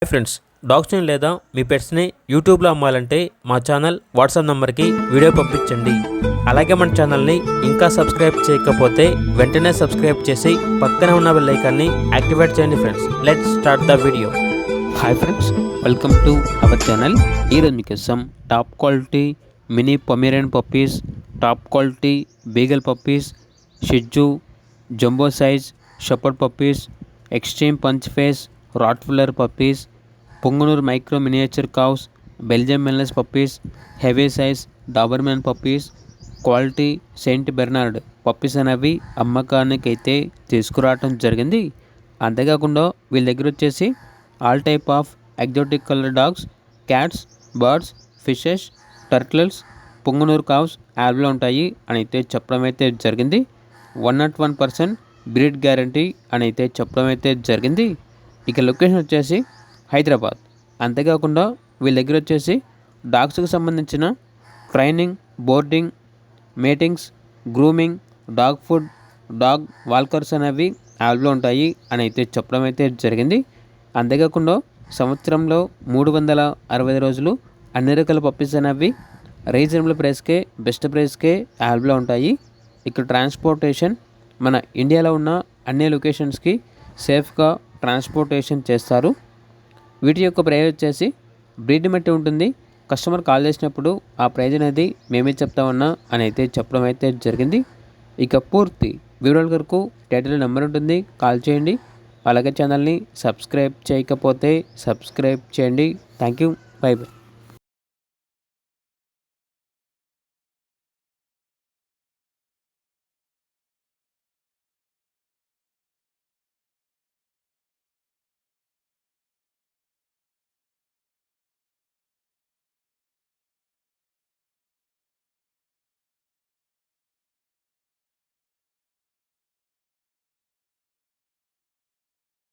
Hi friends, డాగ్స్ని లేదా మీ పెట్స్ని యూట్యూబ్లో అమ్మాలంటే మా ఛానల్ వాట్సాప్ నెంబర్కి వీడియో పంపించండి. అలాగే మన ఛానల్ని ఇంకా సబ్స్క్రైబ్ చేయకపోతే వెంటనే సబ్స్క్రైబ్ చేసి పక్కనే ఉన్న బెల్ ఐకాన్ని యాక్టివేట్ చేయండి. Friends, let's start the video. Hi friends, welcome to our channel. ఈరోజు మీకోసం top quality mini Pomeranian puppies, top quality beagle puppies, shih tzu, jumbo size shepherd puppies, extreme punch face rottweiler puppies, Punganur micro miniature cows, Belgium మెల్లెస్ puppies, heavy size doberman puppies, quality Saint Bernard puppies అనేవి అమ్మకానికి అయితే తీసుకురావటం జరిగింది. అంతేకాకుండా వీళ్ళ దగ్గర వచ్చేసి all type of exotic colour dogs, cats, birds, fishes, turtles, Punganur cows యాడ్లో ఉంటాయి అని అయితే చెప్పడం అయితే జరిగింది. 101% బ్రీడ్ గ్యారంటీ అని అయితే చెప్పడం అయితే జరిగింది. ఇక లొకేషన్ వచ్చేసి హైదరాబాద్. అంతేకాకుండా వీళ్ళ దగ్గర వచ్చేసి డాగ్స్కి సంబంధించిన training, boarding, meetings, grooming, dog food, dog walkers అనేవి యాప్లో ఉంటాయి అని అయితే చెప్పడం అయితే జరిగింది. అంతేకాకుండా సంవత్సరంలో 365 రోజులు అన్ని రకాల పప్పీస్ అనేవి రీజనబుల్ ప్రైస్కే, బెస్ట్ ప్రైస్కే యాప్లో ఉంటాయి. ఇక్కడ ట్రాన్స్పోర్టేషన్ మన ఇండియాలో ఉన్న అన్ని లొకేషన్స్కి సేఫ్గా ట్రాన్స్పోర్టేషన్ చేస్తారు. వీటి యొక్క ప్రైస్ వచ్చేసి బ్రీడ్ బట్టి ఉంటుంది. కస్టమర్ కాల్ చేసినప్పుడు ఆ ప్రైజ్ అనేది మేమే చెప్తామన్నా అని అయితే చెప్పడం అయితే జరిగింది. ఇక పూర్తి వివరాల వరకు టైటిల్ నెంబర్ ఉంటుంది, కాల్ చేయండి. అలాగే ఛానల్ని సబ్స్క్రైబ్ చేయకపోతే సబ్స్క్రైబ్ చేయండి. Thank you, by by.